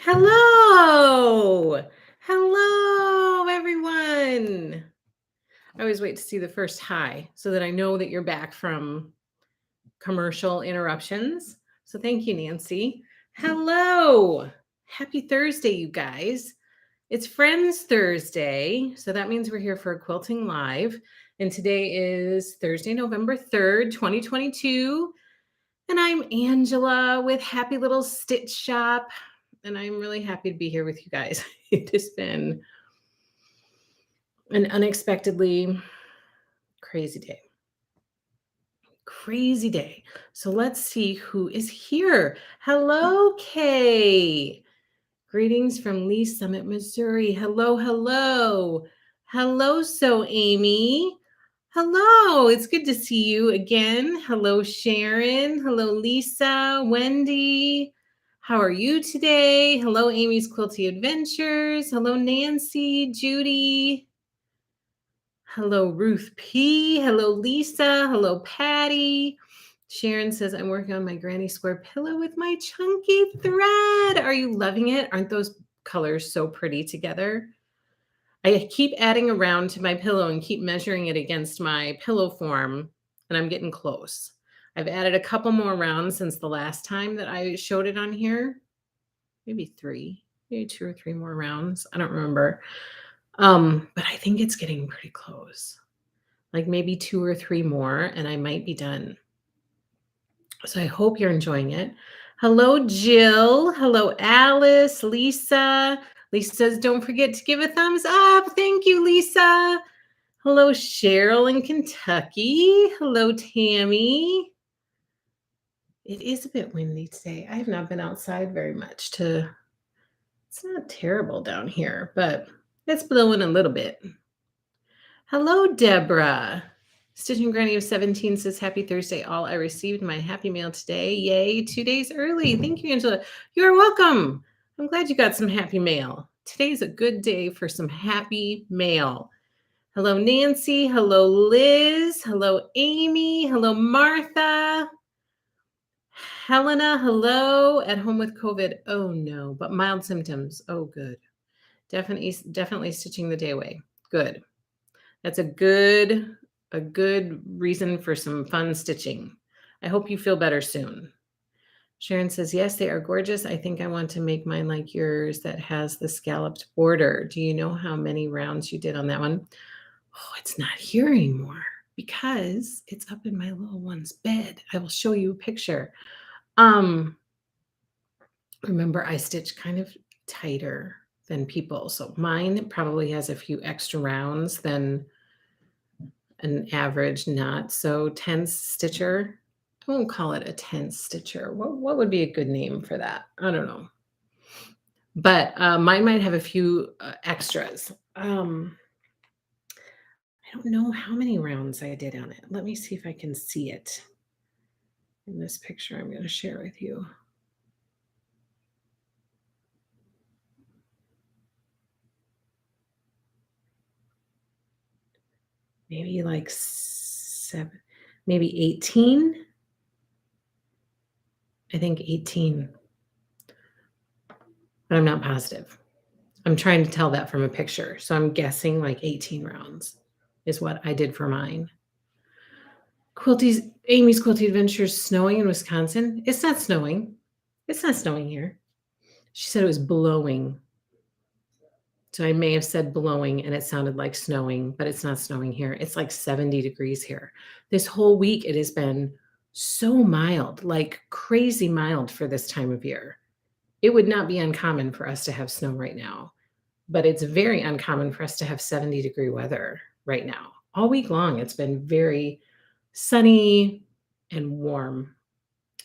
Hello. Hello, everyone. I always wait to see the first hi so that I know that you're back from commercial interruptions. So thank you, Nancy. Hello. Happy Thursday, you guys. It's Friends Thursday. So that means we're here for a Quilting Live. And today is Thursday, November 3rd, 2022. And I'm Angela with Happy Little Stitch Shop. And I'm really happy to be here with you guys. It has been an unexpectedly crazy day. Crazy day. So let's see who is here. Hello, Kay. Greetings from Lee Summit, Missouri. Hello, hello. Hello, so Amy. Hello, it's good to see you again. Hello, Sharon. Hello, Lisa, Wendy. How are you today? Hello, Amy's Quilty Adventures. Hello, Nancy, Judy. Hello, Ruth P. Hello, Lisa. Hello, Patty. Sharon says, I'm working on my granny square pillow with my chunky thread. Are you loving it? Aren't those colors so pretty together? I keep adding around to my pillow and keep measuring it against my pillow form, and I'm getting close. I've added a couple more rounds since the last time that I showed it on here. Maybe maybe 2 or 3 more rounds. I don't remember. But I think it's getting pretty close. Like maybe 2 or 3 more, and I might be done. So I hope you're enjoying it. Hello, Jill. Hello, Alice, Lisa. Lisa says, don't forget to give a thumbs up. Thank you, Lisa. Hello, Cheryl in Kentucky. Hello, Tammy. It is a bit windy today. I have not been outside very much it's not terrible down here, but it's blowing a little bit. Hello, Deborah. Stitching Granny of 17 says, happy Thursday, all. I received my happy mail today. Yay, 2 days early. Thank you, Angela. You're welcome. I'm glad you got some happy mail. Today's a good day for some happy mail. Hello, Nancy. Hello, Liz. Hello, Amy. Hello, Martha. Helena, hello. At home with COVID. Oh, no, but mild symptoms. Oh, good. Definitely stitching the day away. Good. That's a good reason for some fun stitching. I hope you feel better soon. Sharon says, yes, they are gorgeous. I think I want to make mine like yours that has the scalloped border. Do you know how many rounds you did on that one? Oh, it's not here anymore because it's up in my little one's bed. I will show you a picture. Remember, I stitch kind of tighter than people. So mine probably has a few extra rounds than an average not so tense stitcher. I won't call it a tense stitcher. What would be a good name for that? I don't know. But mine might have a few extras. I don't know how many rounds I did on it. Let me see if I can see it in this picture I'm going to share with you. Maybe like 7, maybe 18. I think 18. But I'm not positive. I'm trying to tell that from a picture. So I'm guessing like 18 rounds is what I did for mine. Amy's Quilty Adventures snowing in Wisconsin. It's not snowing. It's not snowing here. She said it was blowing. So I may have said blowing and it sounded like snowing, but it's not snowing here. It's like 70 degrees here. This whole week it has been so mild, like crazy mild for this time of year. It would not be uncommon for us to have snow right now, but it's very uncommon for us to have 70-degree weather right now. All week long, it's been very sunny and warm.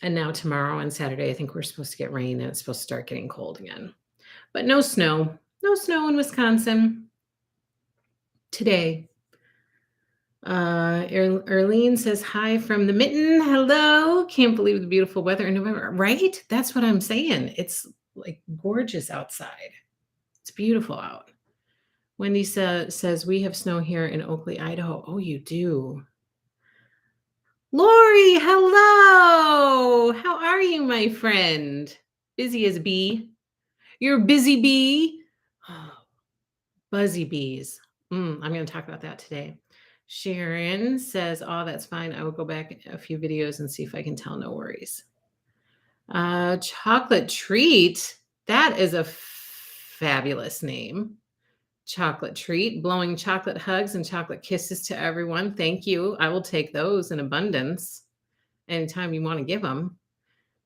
And now tomorrow and Saturday, I think we're supposed to get rain and it's supposed to start getting cold again. But no snow in Wisconsin today. Erlene says, hi from the mitten. Hello. Can't believe the beautiful weather in November, right? That's what I'm saying. It's like gorgeous outside. It's beautiful out. Wendy says, we have snow here in Oakley, Idaho. Oh, you do. Lori, hello. How are you, my friend? Busy as a bee. You're a busy bee. Buzzy bees. I'm going to talk about that today. Sharon says, "Oh, that's fine. I will go back a few videos and see if I can tell. No worries." Chocolate treat. That is a fabulous name. Chocolate treat. Blowing chocolate hugs and chocolate kisses to everyone. Thank you. I will take those in abundance. Anytime you want to give them,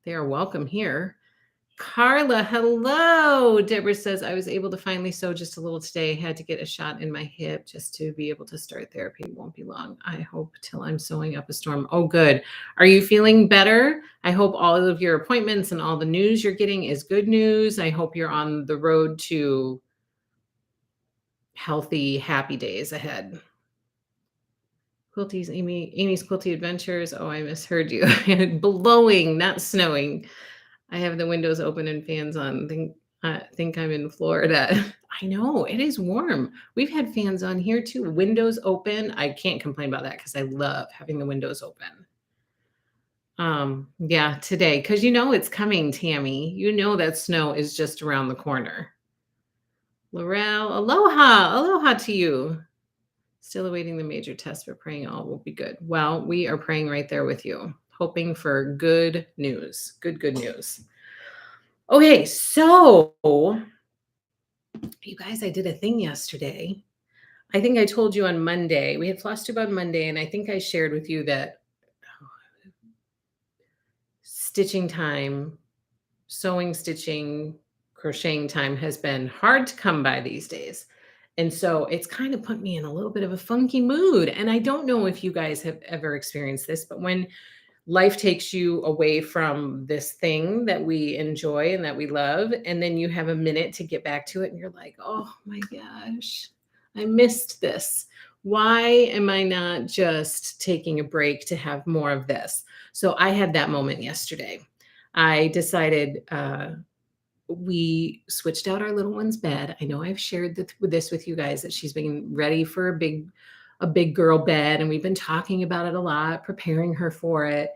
they are welcome here. Carla, hello. Deborah says, "I was able to finally sew just a little today. Had to get a shot in my hip just to be able to start therapy. Won't be long. I hope till I'm sewing up a storm." Oh, good. Are you feeling better? I hope all of your appointments and all the news you're getting is good news. I hope you're on the road to healthy, happy days ahead. Quilties, Amy's Quilty Adventures. Oh, I misheard you. Blowing, not snowing. I have the windows open and fans on. Think I'm in Florida. I know it is warm. We've had fans on here too. Windows open. I can't complain about that because I love having the windows open. Yeah, today, because you know it's coming, Tammy. You know that snow is just around the corner. Laurel, aloha, aloha to you. Still awaiting the major test, but praying all will be good. Well, we are praying right there with you, hoping for good news. Good news. Okay, so you guys, I did a thing yesterday. I think I told you on Monday. We had floss tube on Monday, and I think I shared with you that stitching time, sewing, stitching, crocheting time has been hard to come by these days. And so it's kind of put me in a little bit of a funky mood. And I don't know if you guys have ever experienced this, but when life takes you away from this thing that we enjoy and that we love, and then you have a minute to get back to it, and you're like, oh my gosh, I missed this. Why am I not just taking a break to have more of this? So I had that moment yesterday. I decided we switched out our little one's bed. I know I've shared this with you guys that she's been ready for a big girl bed, and we've been talking about it a lot, preparing her for it.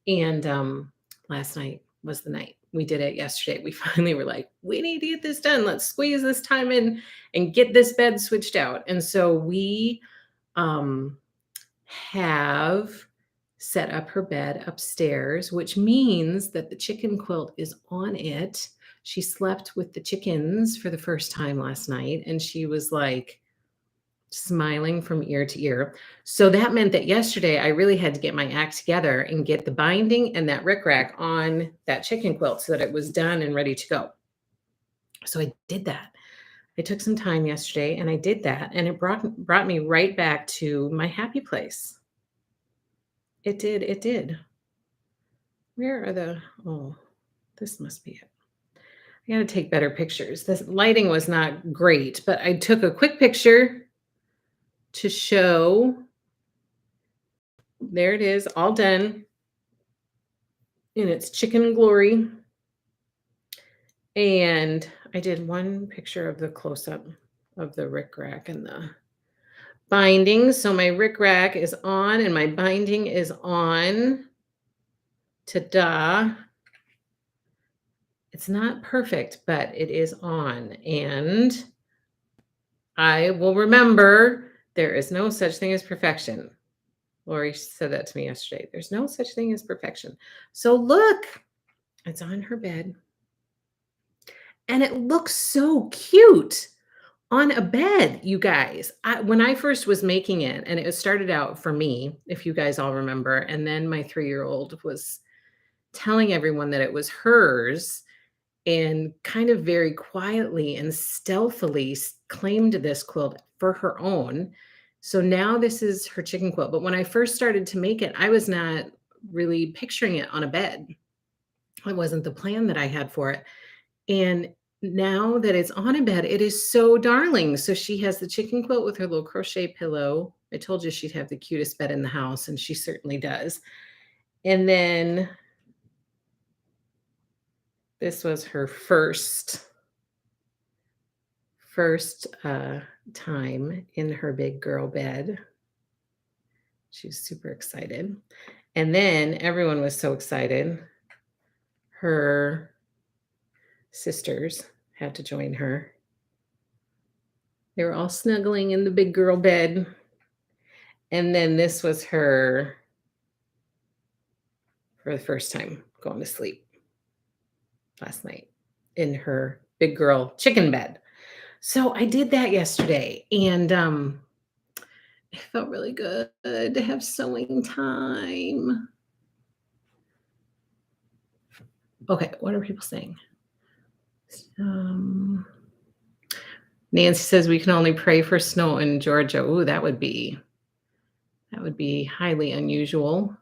And last night was the night. We did it yesterday. We finally were like, we need to get this done. Let's squeeze this time in and get this bed switched out. And so we have set up her bed upstairs, which means that the chicken quilt is on it. She slept with the chickens for the first time last night, and she was like smiling from ear to ear. So that meant that yesterday I really had to get my act together and get the binding and that rickrack on that chicken quilt so that it was done and ready to go. So I did that. I took some time yesterday and I did that, and it brought me right back to my happy place. It did. Where are the oh, this must be it. I gotta take better pictures. This lighting was not great, but I took a quick picture to show. There it is, all done in its chicken glory. And I did one picture of the close-up of the rickrack and the binding. So my rickrack is on and my binding is on. Ta-da. It's not perfect, but it is on. And I will remember there is no such thing as perfection. Lori said that to me yesterday. There's no such thing as perfection. So look, it's on her bed. And it looks so cute on a bed, you guys. When I first was making it, and it started out for me, if you guys all remember, and then my 3-year-old was telling everyone that it was hers, and kind of very quietly and stealthily claimed this quilt for her own. So now this is her chicken quilt. But when I first started to make it, I was not really picturing it on a bed. It wasn't the plan that I had for it. And now that it's on a bed, it is so darling. So she has the chicken quilt with her little crochet pillow. I told you she'd have the cutest bed in the house, and she certainly does. And then this was her first time in her big girl bed. She was super excited. And then everyone was so excited. Her sisters had to join her. They were all snuggling in the big girl bed. And then this was her for the first time going to sleep last night in her big girl chicken bed. So I did that yesterday, and it felt really good to have sewing time. Okay, what are people saying? Um, Nancy says we can only pray for snow in Georgia. Ooh, that would be highly unusual.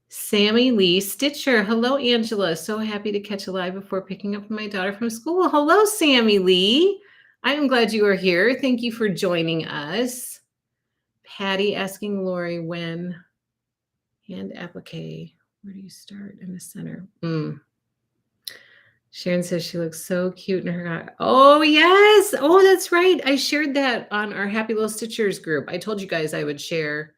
Sammy Lee Stitcher. Hello, Angela. So happy to catch a live before picking up my daughter from school. Hello, Sammy Lee. I am glad you are here. Thank you for joining us. Patty asking Lori when hand applique. Where do you start in the center? Sharon says she looks so cute in her. Oh, yes. Oh, that's right. I shared that on our Happy Little Stitchers group. I told you guys I would share.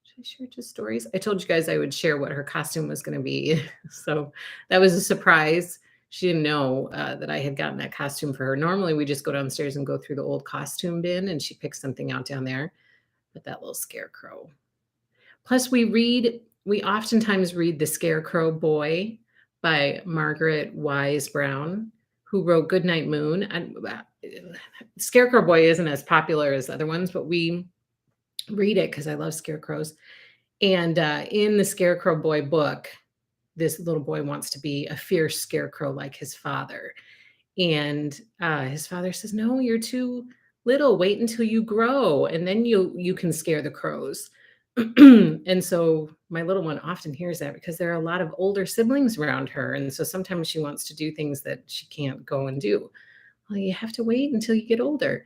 Should I share just stories? I told you guys I would share what her costume was going to be. So that was a surprise. She didn't know that I had gotten that costume for her. Normally, we just go downstairs and go through the old costume bin and she picks something out down there. But that little scarecrow. Plus, we oftentimes read The Scarecrow Boy by Margaret Wise Brown, who wrote Goodnight Moon. And Scarecrow Boy isn't as popular as other ones, but we read it because I love scarecrows. And in the Scarecrow Boy book, this little boy wants to be a fierce scarecrow like his father. And his father says, "No, you're too little. Wait until you grow, and then you can scare the crows." And so my little one often hears that because there are a lot of older siblings around her, and so sometimes she wants to do things that she can't go and do. Well, you have to wait until you get older.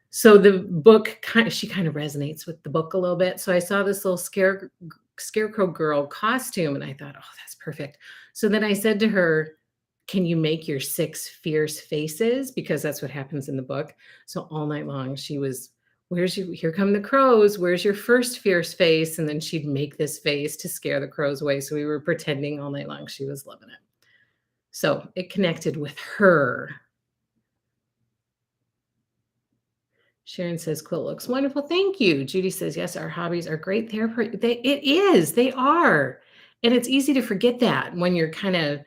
So the book she kind of resonates with the book a little bit. So I saw this little scarecrow girl costume, and I thought, oh, that's perfect. So then I said to her, can you make your 6 fierce faces? Because that's what happens in the book. So all night long she was, here come the crows. Where's your first fierce face? And then she'd make this face to scare the crows away. So we were pretending all night long. She was loving it. So it connected with her. Sharon says, quilt looks wonderful. Thank you. Judy says, yes, our hobbies are great therapy. They are. And it's easy to forget that when you're kind of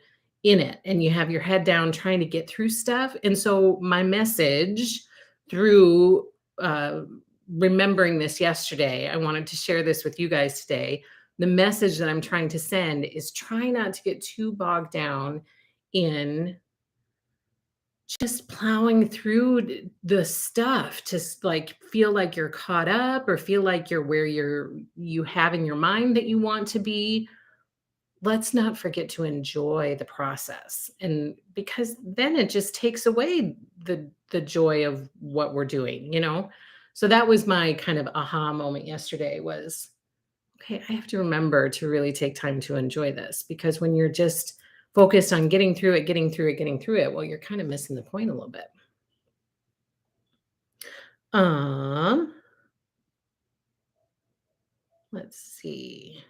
in it and you have your head down trying to get through stuff. And so my message through remembering this yesterday, I wanted to share this with you guys today. The message that I'm trying to send is try not to get too bogged down in just plowing through the stuff to like feel like you're caught up or feel like you're where you have in your mind that you want to be. Let's not forget to enjoy the process, and because then it just takes away the joy of what we're doing. So that was my kind of aha moment yesterday was, okay, I have to remember to really take time to enjoy this, because when you're just focused on getting through it, well, you're kind of missing the point a little bit. Um, let's see.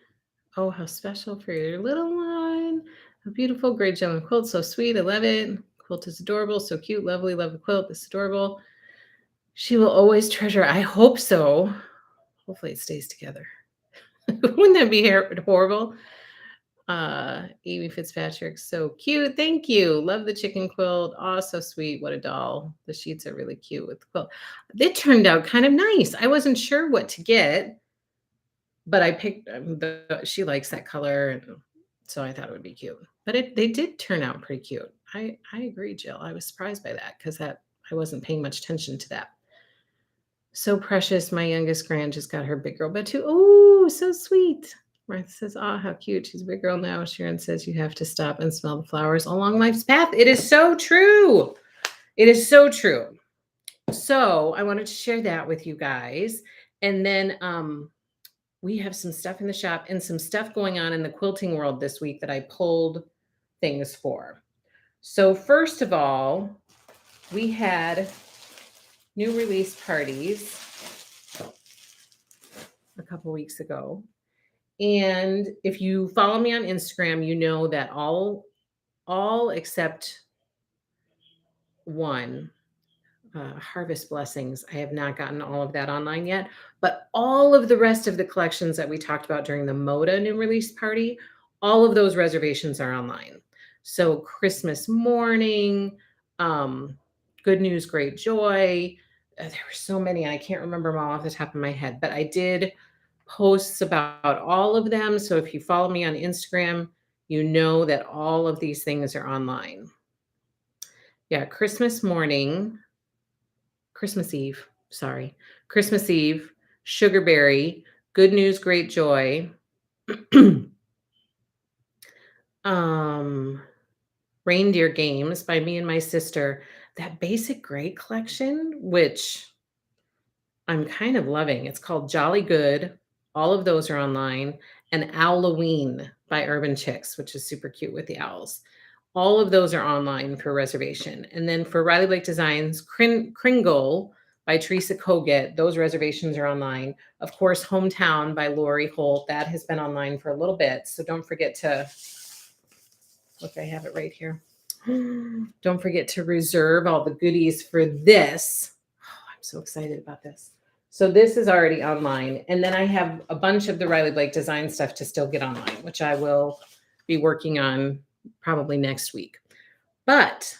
Oh, how special for your little one. A beautiful gray gem quilt. So sweet. I love it. Quilt is adorable. So cute. Lovely. Love the quilt. It's adorable. She will always treasure. I hope so. Hopefully it stays together. Wouldn't that be horrible? Amy Fitzpatrick, so cute. Thank you. Love the chicken quilt. Oh, so sweet. What a doll. The sheets are really cute with the quilt. It turned out kind of nice. I wasn't sure what to get, but I picked she likes that color, and so I thought it would be cute. But they did turn out pretty cute. I agree, Jill. I was surprised by that because I wasn't paying much attention to that. So precious. My youngest grand just got her big girl bed too. Oh, so sweet. Martha says, oh, how cute. She's a big girl now. Sharon says, you have to stop and smell the flowers along life's path. It is so true. It is so true. So I wanted to share that with you guys. And then we have some stuff in the shop and some stuff going on in the quilting world this week that I pulled things for. So first of all, we had new release parties a couple weeks ago. And if you follow me on Instagram, you know that all except one, Harvest Blessings. I have not gotten all of that online yet, but all of the rest of the collections that we talked about during the Moda new release party, all of those reservations are online. So Christmas Morning, um, Good News, Great Joy. There were so many. I can't remember them all off the top of my head, but I did posts about all of them. So if you follow me on Instagram, you know that all of these things are online. Yeah, Christmas Morning, Christmas Eve, sorry. Christmas Eve, Sugarberry, Good News, Great Joy, um, Reindeer Games by me and my sister. That Basic Gray collection, which I'm kind of loving. It's called Jolly Good. All of those are online. And Owloween by Urban Chicks, which is super cute with the owls. All of those are online for reservation. And then for Riley Blake Designs, Kringle by Teresa Koget, those reservations are online. Of course, Hometown by Lori Holt, that has been online for a little bit. So don't forget to, look, I have it right here. Don't forget to reserve all the goodies for this. Oh, I'm so excited about this. So this is already online. And then I have a bunch of the Riley Blake design stuff to still get online, which I will be working on probably next week. But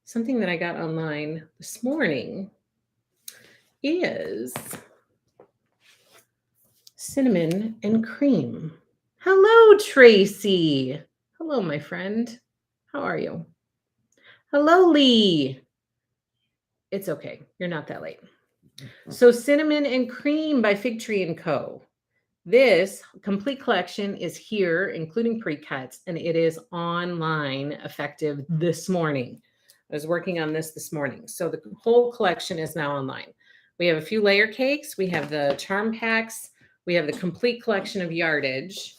something that I got online this morning is cinnamon and cream. Hello, Tracy. Hello, my friend. How are you? Hello, Lee. It's okay. You're not that late. So Cinnamon and Cream by Fig Tree & Co. This complete collection is here, including pre-cuts, and it is online effective this morning. I was working on this morning. So the whole collection is now online. We have a few layer cakes. We have the charm packs. We have the complete collection of yardage.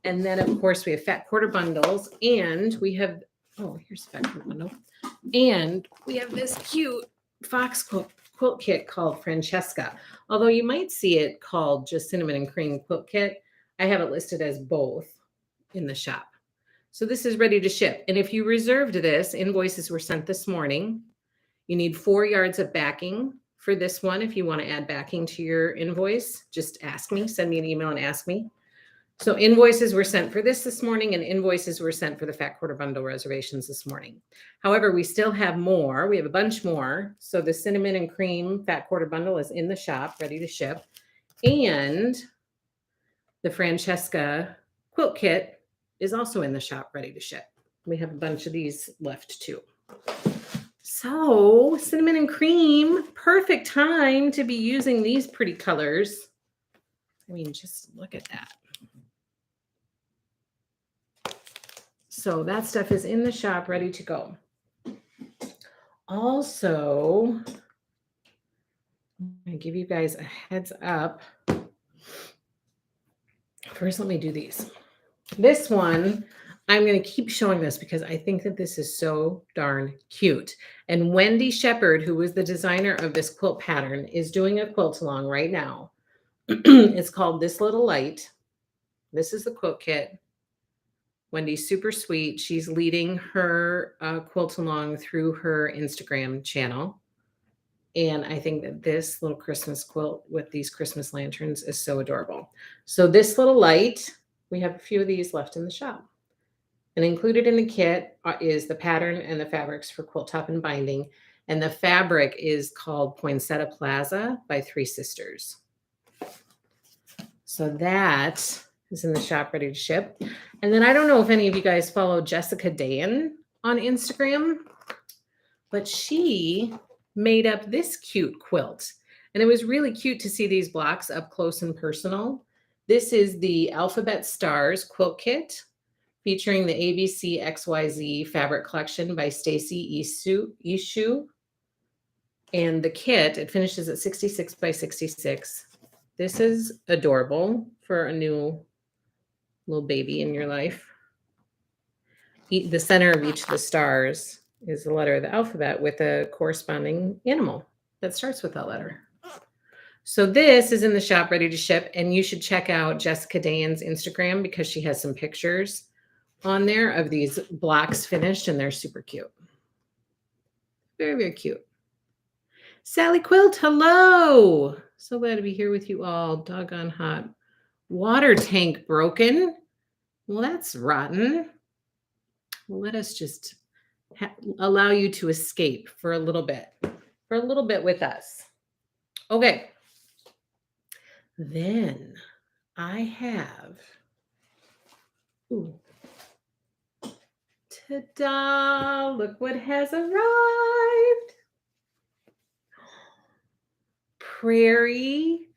And then, of course, we have fat quarter bundles. And we have, oh, here's the fat quarter bundle. And we have this cute fox quilt kit called Francesca. Although you might see it called just Cinnamon and Cream Quilt Kit, I have it listed as both in the shop. So this is ready to ship. And if you reserved this, invoices were sent this morning. You need 4 yards of backing for this one. If you want to add backing to your invoice, just ask me, send me an email and ask me. So invoices were sent for this morning, and invoices were sent for the fat quarter bundle reservations this morning. However, we still have more. We have a bunch more. So the cinnamon and cream fat quarter bundle is in the shop, ready to ship. And the Francesca quilt kit is also in the shop, ready to ship. We have a bunch of these left too. So cinnamon and cream, perfect time to be using these pretty colors. I mean, just look at that. So that stuff is in the shop, ready to go. Also, I'm going to give you guys a heads up. First, let me do these. This one, I'm going to keep showing this because I think that this is so darn cute. And Wendy Shepard, who was the designer of this quilt pattern, is doing a quilt along right now. It's called This Little Light. This is the quilt kit. Wendy's super sweet. She's leading her quilt along through her Instagram channel. And I think that this little Christmas quilt with these Christmas lanterns is so adorable. So This Little Light, we have a few of these left in the shop. And included in the kit is the pattern and the fabrics for quilt top and binding. And the fabric is called Poinsettia Plaza by Three Sisters. So that is in the shop, ready to ship. And then I don't know if any of you guys follow Jessica Dayan on Instagram, but she made up this cute quilt. And it was really cute to see these blocks up close and personal. This is the Alphabet Stars quilt kit featuring the ABC XYZ fabric collection by Stacy Ishu. And the kit, it finishes at 66 by 66. This is adorable for a new little baby in your life. The center of each of the stars is the letter of the alphabet with a corresponding animal that starts with that letter. So this is in the shop, ready to ship, and you should check out Jessica Dayan's Instagram because she has some pictures on there of these blocks finished, and they're super cute. Very, very cute. Sally Quilt, hello. So glad to be here with you all. Doggone hot. Water tank broken. Well, that's rotten. Let us just allow you to escape for a little bit. With us. Okay. Then I have. Ooh. Ta-da! Look what has arrived. Prairie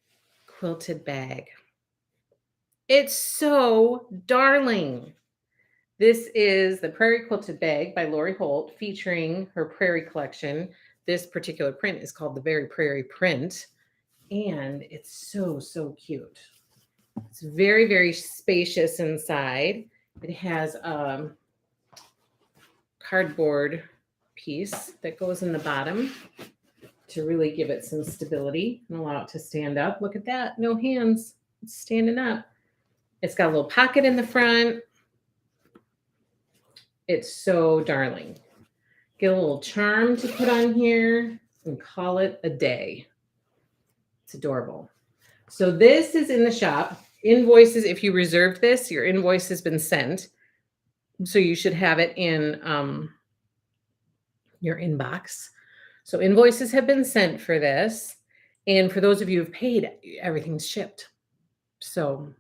quilted bag. It's so darling. This is the Prairie Quilted Bag by Lori Holt, featuring her Prairie collection. This particular print is called the Very Prairie print, and it's so, so cute. It's very, very spacious inside. It has a cardboard piece that goes in the bottom to really give it some stability and allow it to stand up. Look at that, no hands, it's standing up. It's got a little pocket in the front. It's so darling. Get a little charm to put on here and call it a day. It's adorable. So this is in the shop. Invoices, if you reserved this, your invoice has been sent. So you should have it in your inbox. So invoices have been sent for this. And for those of you who've paid, everything's shipped. So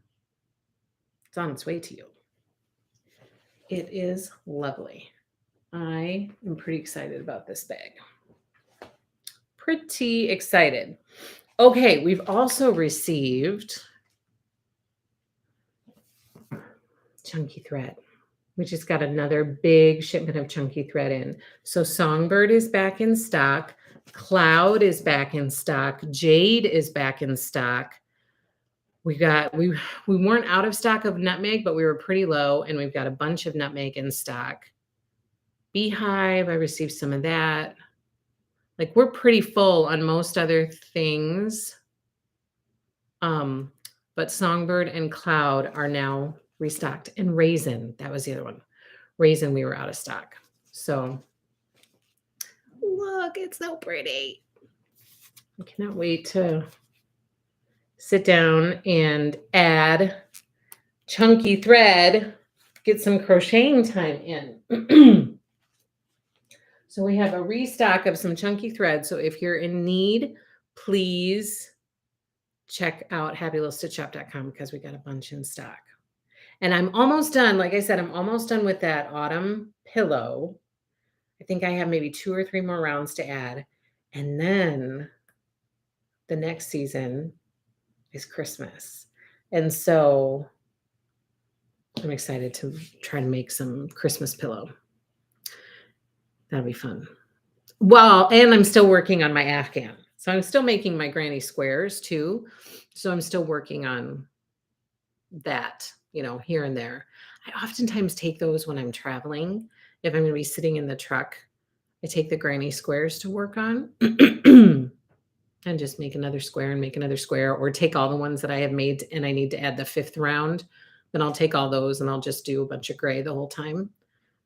it's on its way to you. It is lovely. I am pretty excited about this bag. Pretty excited. Okay, we've also received chunky thread. We just got another big shipment of chunky thread in. So Songbird is back in stock. Cloud is back in stock. Jade is back in stock. We weren't out of stock of nutmeg, but we were pretty low, and we've got a bunch of nutmeg in stock. Beehive, I received some of that. Like, we're pretty full on most other things. But Songbird and Cloud are now restocked. And Raisin, that was the other one. Raisin, we were out of stock. So look, it's so pretty. I cannot wait to sit down and add chunky thread, get some crocheting time in. So we have a restock of some chunky thread. So if you're in need, please check out happylittlestitchshop.com because we got a bunch in stock. And I'm almost done. Like I said, I'm almost done with that autumn pillow. I think I have maybe 2 or 3 more rounds to add. And then the next season is Christmas. And so I'm excited to try to make some Christmas pillow. That'll be fun. Well, and I'm still working on my Afghan. So I'm still making my granny squares too. So I'm still working on that, here and there. I oftentimes take those when I'm traveling. If I'm going to be sitting in the truck, I take the granny squares to work on and just make another square and make another square, or take all the ones that I have made and I need to add the 5th round. Then I'll take all those and I'll just do a bunch of gray the whole time.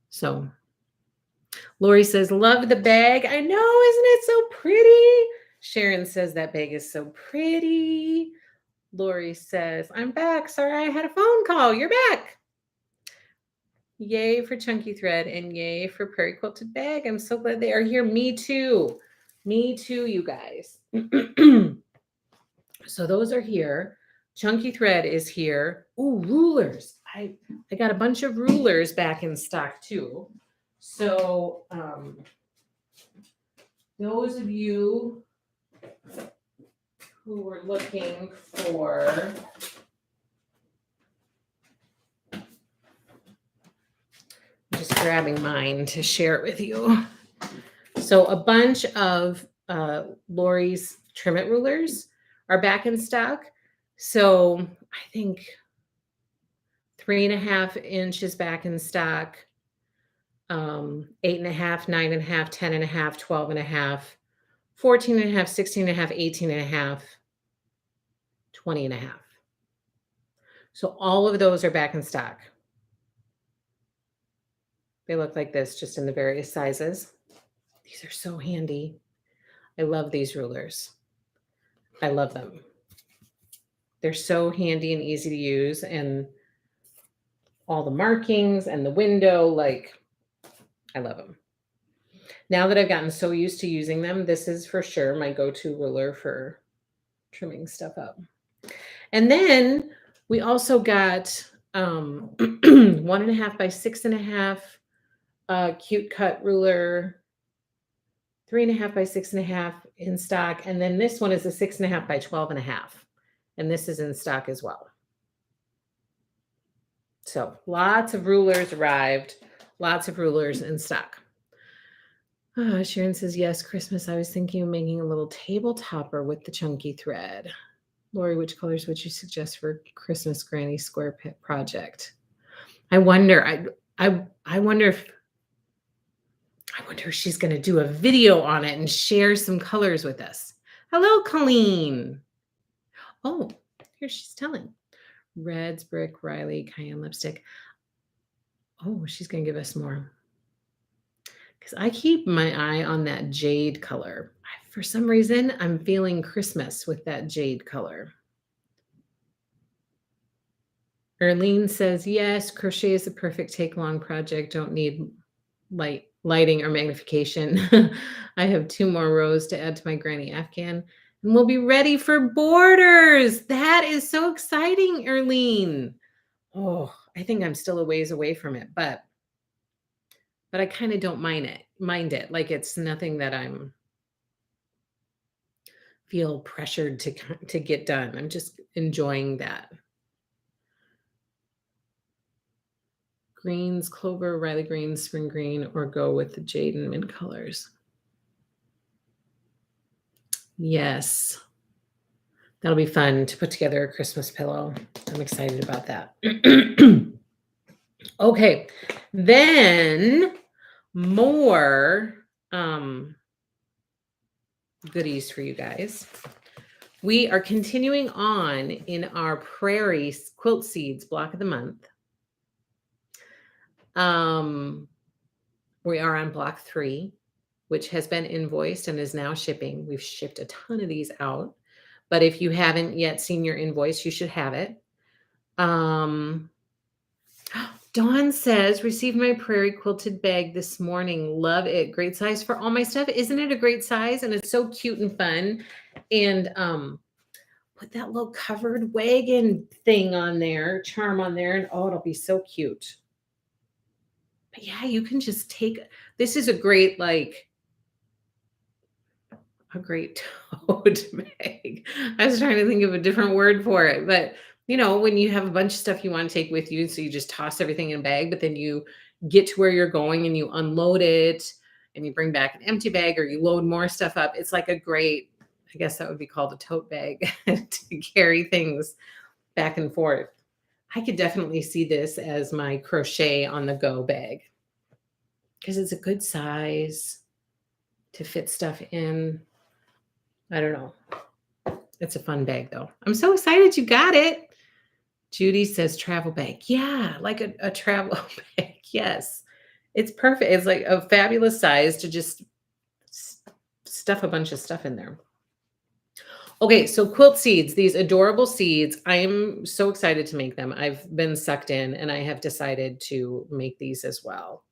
So Lori says, love the bag. I know, isn't it so pretty? Sharon says that bag is so pretty. Lori says, I'm back. Sorry, I had a phone call. You're back. Yay for chunky thread and yay for Prairie Quilted Bag. I'm so glad they are here. Me too. Me too, you guys. So those are here. Chunky thread is here. Ooh, rulers. I got a bunch of rulers back in stock too. So those of you who were looking for just grabbing mine to share it with you. So a bunch of Lori's trim it rulers are back in stock. So I think 3.5 inches back in stock, 8.5, 9.5, 10.5, 12.5, 14.5, 16.5, 18.5, 20.5. So all of those are back in stock. They look like this, just in the various sizes. These are so handy. I love these rulers. I love them. They're so handy and easy to use, and all the markings and the window, like, I love them. Now that I've gotten so used to using them, this is for sure my go-to ruler for trimming stuff up. And then we also got 1.5 by 6.5 cute cut ruler, 3.5 by 6.5 in stock. And then this one is a 6.5 by 12.5. And this is in stock as well. So lots of rulers arrived, lots of rulers in stock. Sharon says, yes, Christmas. I was thinking of making a little table topper with the chunky thread. Lori, which colors would you suggest for Christmas Granny Square Pit project? I wonder if she's going to do a video on it and share some colors with us. Hello, Colleen. Oh, here she's telling. Reds, brick, Riley, cayenne lipstick. Oh, she's going to give us more. Because I keep my eye on that jade color. For some reason, I'm feeling Christmas with that jade color. Erlene says, yes, crochet is a perfect take-long project. Don't need lighting or magnification. I have 2 more rows to add to my granny Afghan, and we'll be ready for borders. That is so exciting, Erlene. Oh, I think I'm still a ways away from it, but I kind of don't mind it. Like, it's nothing that I'm feel pressured to get done. I'm just enjoying that. Greens, clover, Riley green, spring green, or go with the jade and mint colors. Yes. That'll be fun to put together a Christmas pillow. I'm excited about that. Okay. Then more goodies for you guys. We are continuing on in our Prairie Quilt Seeds block of the month. We are on block 3, which has been invoiced and is now shipping. We've shipped a ton of these out, but if you haven't yet seen your invoice, you should have it. Dawn says, received my Prairie quilted bag this morning. Love it. Great size for all my stuff. Isn't it a great size? And it's so cute and fun. And put that little covered wagon thing on there, charm on there, and oh, it'll be so cute. But yeah, you can just take, this is a great, like, a great tote bag. I was trying to think of a different word for it, but you know, when you have a bunch of stuff you want to take with you, so you just toss everything in a bag, but then you get to where you're going and you unload it and you bring back an empty bag or you load more stuff up. It's like a great, I guess that would be called a tote bag to carry things back and forth. I could definitely see this as my crochet on the go bag because it's a good size to fit stuff in. I don't know. It's a fun bag though. I'm so excited you got it. Judy says travel bag. Yeah, like a travel bag. Yes. It's perfect. It's like a fabulous size to just stuff a bunch of stuff in there. Okay, so quilt seeds, these adorable seeds. I am so excited to make them. I've been sucked in and I have decided to make these as well.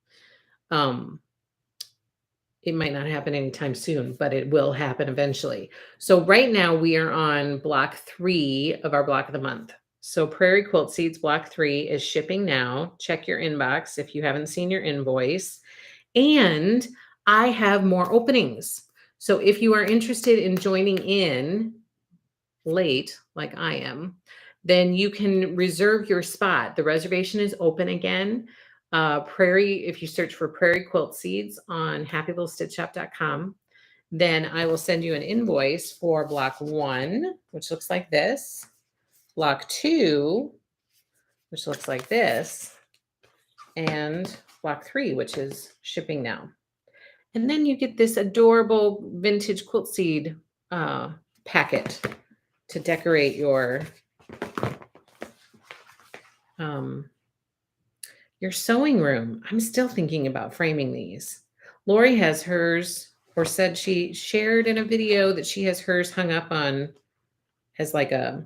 It might not happen anytime soon, but it will happen eventually. So right now we are on block 3 of our block of the month. So Prairie Quilt Seeds block 3 is shipping now. Check your inbox if you haven't seen your invoice. And I have more openings. So if you are interested in joining in late, like I am, then you can reserve your spot. The reservation is open again. Prairie, if you search for Prairie Quilt Seeds on happylittlestitchshop.com, then I will send you an invoice for block 1, which looks like this, block 2, which looks like this, and block 3, which is shipping now. And then you get this adorable vintage quilt seed packet to decorate your sewing room. I'm still thinking about framing these. Lori has hers, or said she shared in a video that she has hers hung up on as like a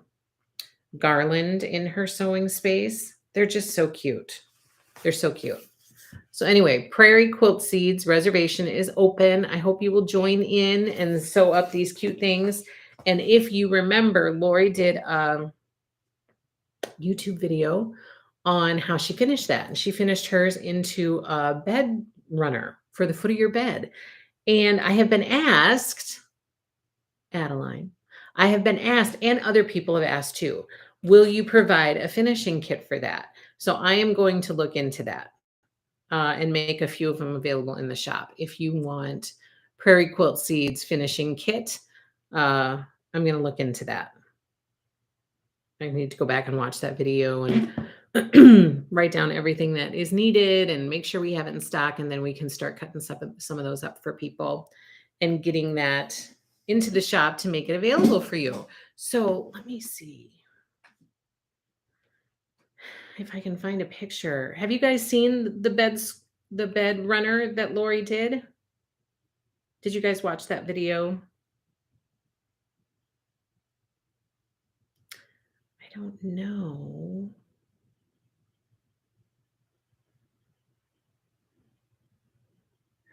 garland in her sewing space. They're just so cute. They're so cute. So anyway, Prairie Quilt Seeds reservation is open. I hope you will join in and sew up these cute things. And if you remember, Lori did a YouTube video on how she finished that. And she finished hers into a bed runner for the foot of your bed. And I have been asked, Adeline, I have been asked, and other people have asked too, will you provide a finishing kit for that? So I am going to look into that and make a few of them available in the shop. If you want Prairie Quilt Seeds finishing kit, I'm going to look into that. I need to go back and watch that video and write down everything that is needed and make sure we have it in stock. And then we can start cutting some of those up for people and getting that into the shop to make it available for you. So let me see if I can find a picture. Have you guys seen the bed runner that Lori did? Did you guys watch that video? I don't know.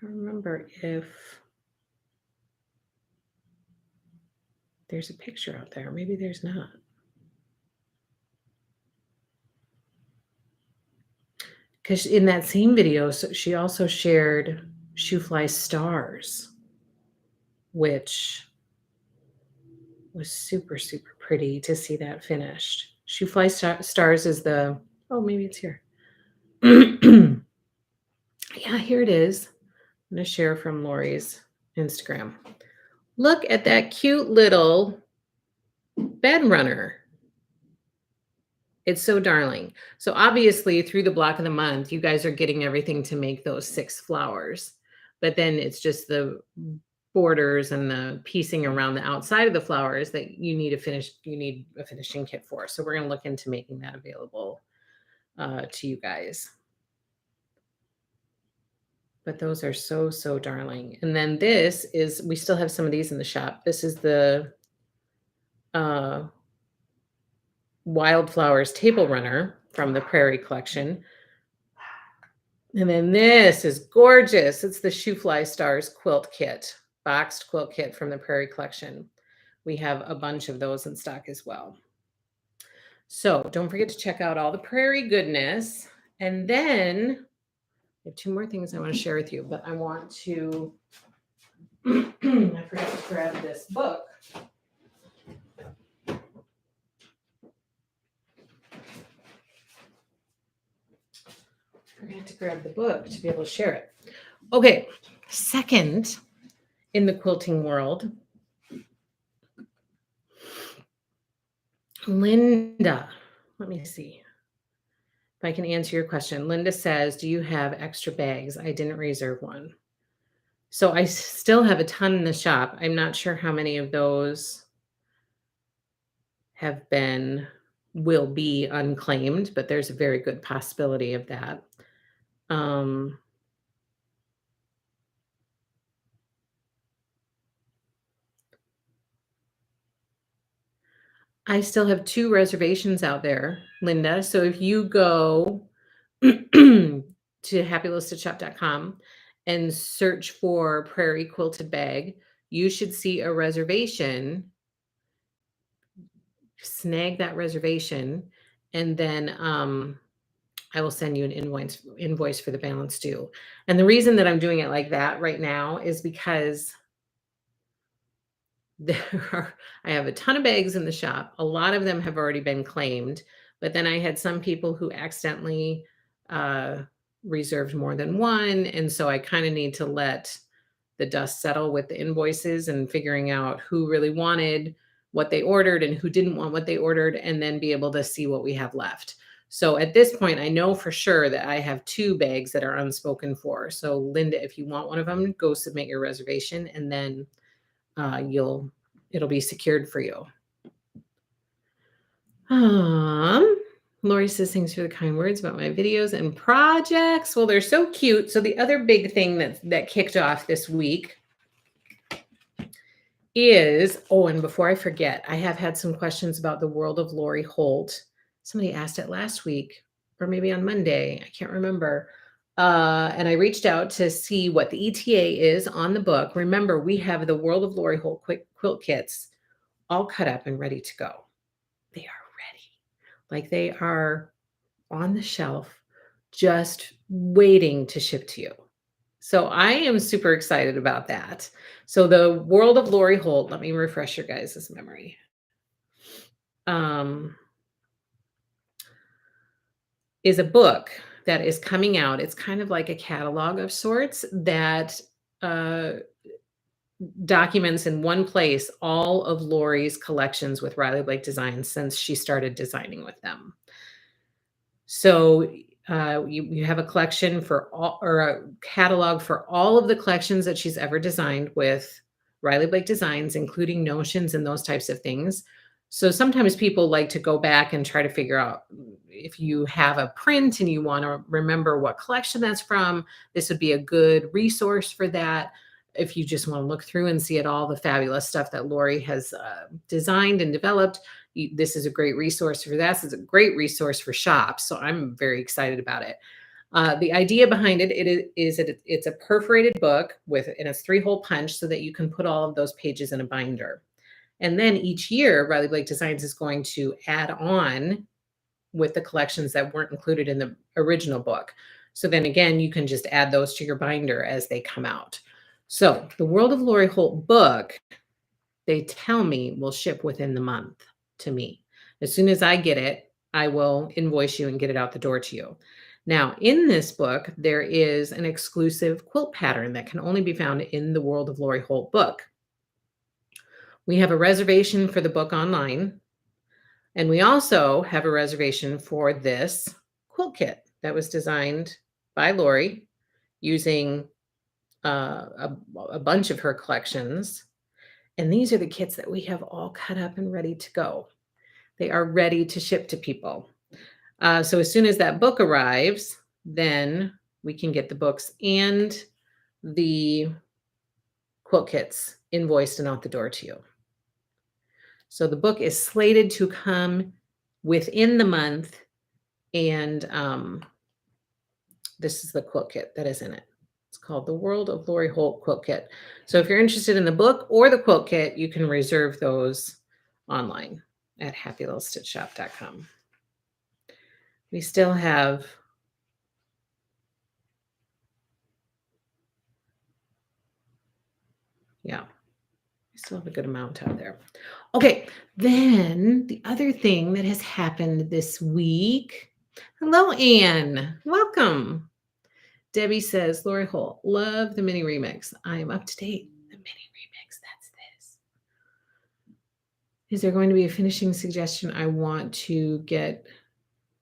I don't remember if there's a picture out there. Maybe there's not. Because in that same video, so she also shared Shoe Fly Stars, which was super, super pretty to see that finished. Shoe Fly Stars is the, oh, maybe it's here. Yeah, here it is. I'm going to share from Lori's Instagram. Look at that cute little bed runner. It's so darling. So obviously through the block of the month, you guys are getting everything to make those 6 flowers. But then it's just the borders and the piecing around the outside of the flowers that you need a finishing kit for. So we're going to look into making that available to you guys. But those are so, so darling. And then this is, we still have some of these in the shop. This is the Wildflowers Table Runner from the Prairie collection. And then this is gorgeous. It's the Shoe Fly Stars quilt kit, boxed quilt kit from the Prairie collection. We have a bunch of those in stock as well. So don't forget to check out all the Prairie goodness. And then I have 2 more things I want to share with you, but I want to, I forgot to grab this book. I have to grab the book to be able to share it. Okay, second in the quilting world, Linda, let me see if I can answer your question. Linda says, do you have extra bags? I didn't reserve one. So I still have a ton in the shop. I'm not sure how many of those will be unclaimed, but there's a very good possibility of that. I still have 2 reservations out there, Linda. So if you go to happylistedshop.com and search for Prairie Quilted Bag, you should see a reservation. Snag that reservation, and then I will send you an invoice for the balance due. And the reason that I'm doing it like that right now is because I have a ton of bags in the shop. A lot of them have already been claimed, but then I had some people who accidentally reserved more than one. And so I kind of need to let the dust settle with the invoices and figuring out who really wanted what they ordered and who didn't want what they ordered, and then be able to see what we have left. So at this point, I know for sure that I have 2 bags that are unspoken for. So Linda, if you want one of them, go submit your reservation, and then it'll be secured for you. Lori says, thanks for the kind words about my videos and projects. Well, they're so cute. So the other big thing that kicked off this week is, and before I forget, I have had some questions about the world of Lori Holt. Somebody asked it last week or maybe on Monday. I can't remember. And I reached out to see what the ETA is on the book. Remember, we have the World of Lori Holt quilt kits all cut up and ready to go. They are ready. Like they are on the shelf, just waiting to ship to you. So I am super excited about that. So the World of Lori Holt, let me refresh your guys' memory. Is a book that is coming out. It's kind of like a catalog of sorts that documents in one place all of Lori's collections with Riley Blake Designs since she started designing with them. So you have a collection for all, or a catalog for all of the collections that she's ever designed with Riley Blake Designs, including notions and those types of things. So sometimes people like to go back and try to figure out if you have a print and you want to remember what collection that's from, this would be a good resource for that. If you just want to look through and see all the fabulous stuff that Lori has designed and developed, this is a great resource for that. It's a great resource for shops. So I'm very excited about it. The idea behind it is it's a perforated book and it's 3-hole punch so that you can put all of those pages in a binder. And then each year, Riley Blake Designs is going to add on with the collections that weren't included in the original book. So then again, you can just add those to your binder as they come out. So the World of Lori Holt book, they tell me will ship within the month to me. As soon as I get it, I will invoice you and get it out the door to you. Now, in this book, there is an exclusive quilt pattern that can only be found in the World of Lori Holt book. We have a reservation for the book online, and we also have a reservation for this quilt kit that was designed by Lori using a bunch of her collections. And these are the kits that we have all cut up and ready to go. They are ready to ship to people. So as soon as that book arrives, then we can get the books and the quilt kits invoiced and out the door to you. So the book is slated to come within the month, and this is the quilt kit that is in it. It's called the World of Lori Holt Quilt Kit. So if you're interested in the book or the quilt kit, you can reserve those online at happylittlestitchshop.com. We still have we still have a good amount out there. Okay, then the other thing that has happened this week. Hello, Anne. Welcome. Debbie says, Lori Holt, love the mini remix. I am up to date. The mini remix, that's this. Is there going to be a finishing suggestion? I want to get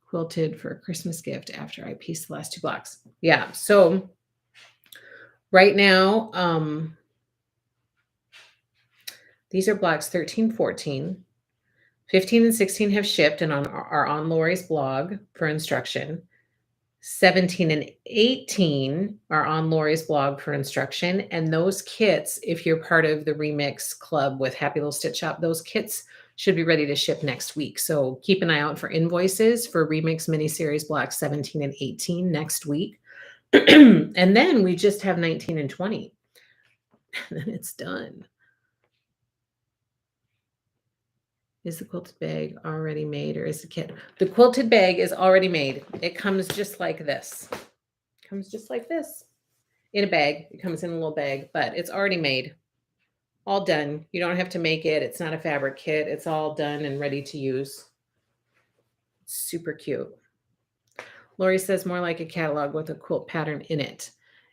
quilted for a Christmas gift after I piece the last 2 blocks. Yeah, so right now, these are blocks 13, 14. 15 and 16 have shipped and are on Lori's blog for instruction. 17 and 18 are on Lori's blog for instruction. And those kits, if you're part of the Remix Club with Happy Little Stitch Shop, those kits should be ready to ship next week. So keep an eye out for invoices for Remix Miniseries blocks 17 and 18 next week. And then we just have 19 and 20. And then it's done. Is the quilted bag already made or is the kit? The quilted bag is already made. It comes just like this. It comes just like this in a bag. It comes in a little bag, but it's already made. All done. You don't have to make it. It's not a fabric kit. It's all done and ready to use. Super cute. Lori says more like a catalog with a quilt pattern in it.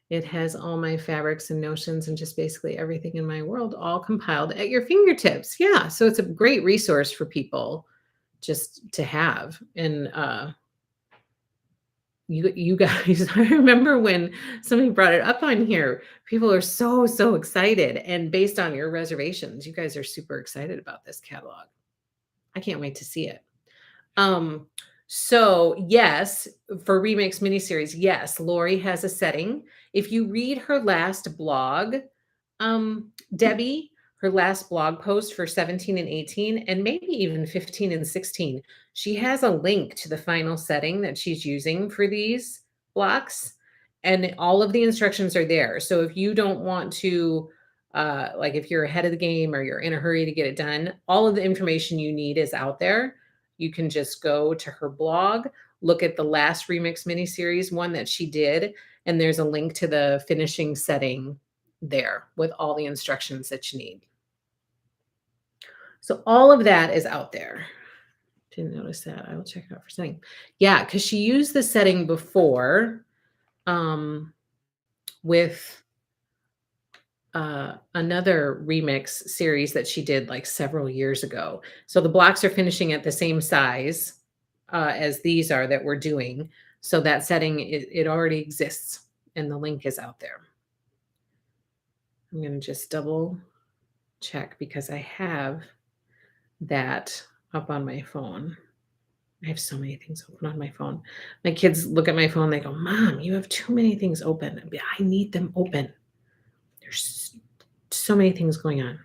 It has all my fabrics and notions and just basically everything in my world all compiled at your fingertips. Yeah, so it's a great resource for people just to have. And you guys, I remember when somebody brought it up on here, people are so excited. And based on your reservations, you guys are super excited about this catalog. I can't wait to see it. So, yes, for Remix miniseries, yes, Lori has a setting. If you read her last blog, Debbie, her last blog post for 17 and 18, and maybe even 15 and 16, she has a link to the final setting that she's using for these blocks, and all of the instructions are there. So if you don't want to, like if you're ahead of the game or you're in a hurry to get it done, all of the information you need is out there. You can just go to her blog, look at the last Remix miniseries one that she did, and there's a link to the finishing setting there with all the instructions that you need. So all of that is out there. Didn't notice that. I will check it out for setting. Yeah, because she used the setting before with another remix series that she did like several years ago. So the blocks are finishing at the same size as these are that we're doing. So that setting, it already exists and the link is out there. I'm going to just double check because I have that up on my phone. I have so many things open on my phone. My kids look at my phone, they go, Mom, you have too many things open. I need them open. There's so many things going on.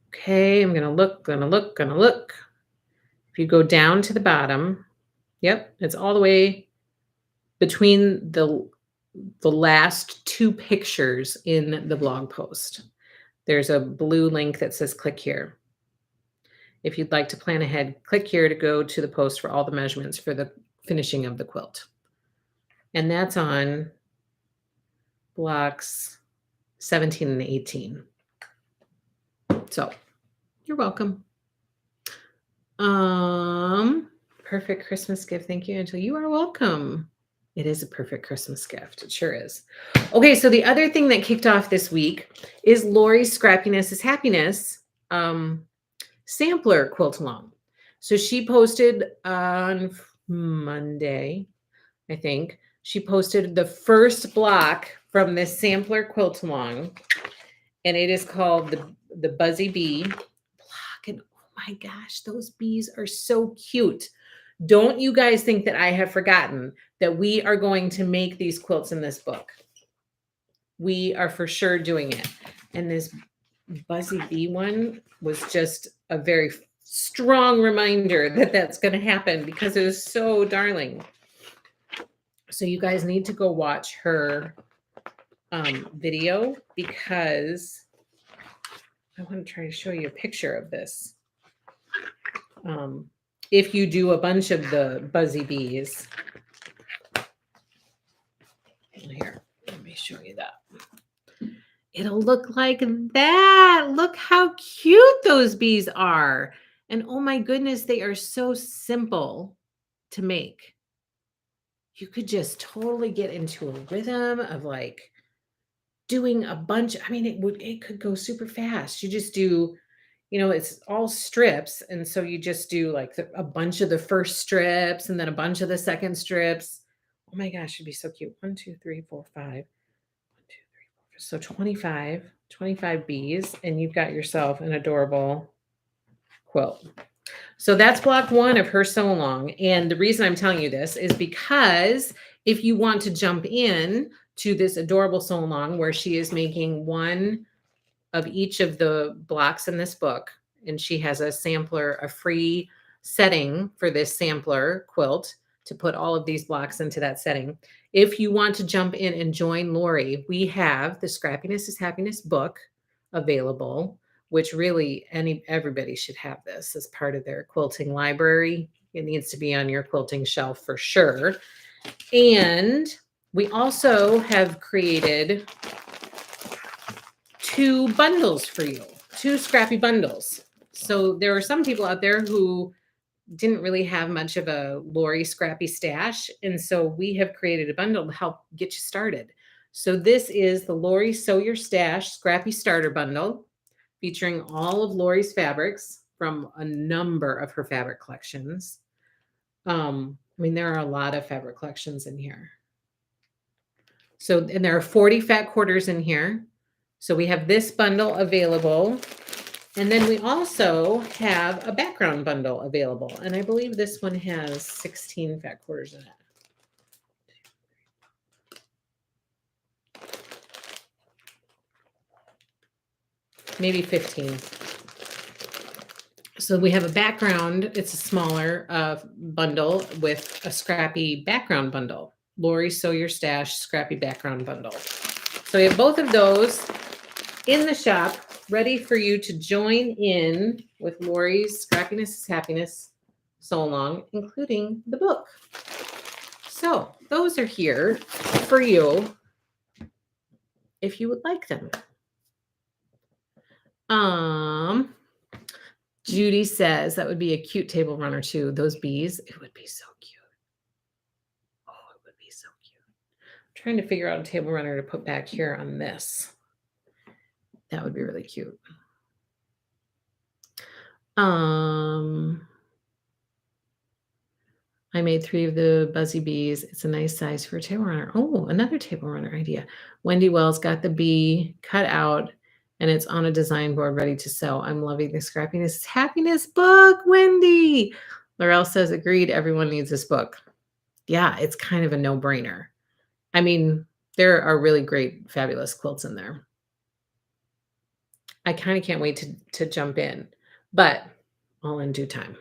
Okay, I'm gonna look. If you go down to the bottom, yep, it's all the way between the last two pictures in the blog post. There's a blue link that says click here. If you'd like to plan ahead, click here to go to the post for all the measurements for the finishing of the quilt. And that's on blocks 17 and 18. So you're welcome. Perfect Christmas gift. Thank you, Angela. You are welcome. It is a perfect Christmas gift. It sure is. Okay, so the other thing that kicked off this week is Lori's Scrappiness is Happiness sampler quilt along. So she posted on Monday, I think. She posted the first block from this sampler quilt along, and it is called the Buzzy Bee block. And oh my gosh, those bees are so cute. Don't you guys think that I have forgotten that we are going to make these quilts in this book? We are for sure doing it. And this Buzzy Bee one was just a very strong reminder that that's going to happen because it is so darling. So you guys need to go watch her video because I want to try to show you a picture of this. If you do a bunch of the Buzzy Bees. Here, let me show you that. It'll look like that. Look how cute those bees are. And oh my goodness, they are so simple to make. You could just totally get into a rhythm of like doing a bunch. I mean, it could go super fast. You just do, it's all strips. And so you just do like a bunch of the first strips and then a bunch of the second strips. Oh my gosh, it'd be so cute. 1, 2, 3, 4, 5. 1, 2, 3, 4. So 25 bees, and you've got yourself an adorable quilt. So that's block 1 of her sew along. And the reason I'm telling you this is because if you want to jump in to this adorable sew along where she is making one of each of the blocks in this book, and she has a sampler, a free setting for this sampler quilt to put all of these blocks into that setting. If you want to jump in and join Lori, we have the Scrappiness is Happiness book available, which really everybody should have this as part of their quilting library. It needs to be on your quilting shelf for sure. And we also have created 2 bundles for you, 2 scrappy bundles. So there are some people out there who didn't really have much of a Lori scrappy stash. And so we have created a bundle to help get you started. So this is the Lori Sew Your Stash Scrappy Starter Bundle, featuring all of Lori's fabrics from a number of her fabric collections. I mean, there are a lot of fabric collections in here. So, and there are 40 fat quarters in here. So we have this bundle available And then we also have a background bundle available. And I believe this one has 16 fat quarters in it. Maybe 15. So we have a background. It's a smaller bundle with a scrappy background bundle. Lori, Sew Your Stash scrappy background bundle. So we have both of those in the shop, ready for you to join in with Lori's Scrappiness is Happiness Sew Along, including the book. So those are here for you if you would like them. Judy says that would be a cute table runner too. Those bees, it would be so cute. Oh, it would be so cute. I'm trying to figure out a table runner to put back here on this. That would be really cute. I made 3 of the Buzzy Bees. It's a nice size for a table runner. Oh, another table runner idea. Wendy Wells got the bee cut out and it's on a design board ready to sew. I'm loving the Scrappiness is Happiness book, Wendy. Laurel says, agreed, everyone needs this book. Yeah, it's kind of a no-brainer. I mean, there are really great, fabulous quilts in there. I kind of can't wait to jump in, but all in due time.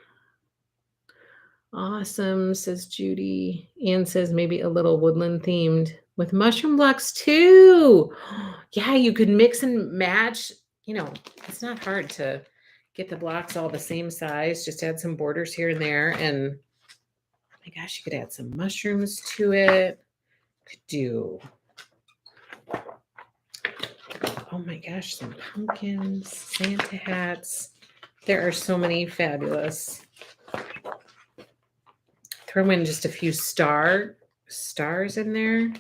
Awesome, says Judy. Anne says maybe a little woodland themed with mushroom blocks too. Yeah, you could mix and match. You know, it's not hard to get the blocks all the same size. Just add some borders here and there. And oh my gosh, you could add some mushrooms to it. Could do, oh my gosh, some pumpkins, Santa hats. There are so many fabulous. Throw in just a few stars in there.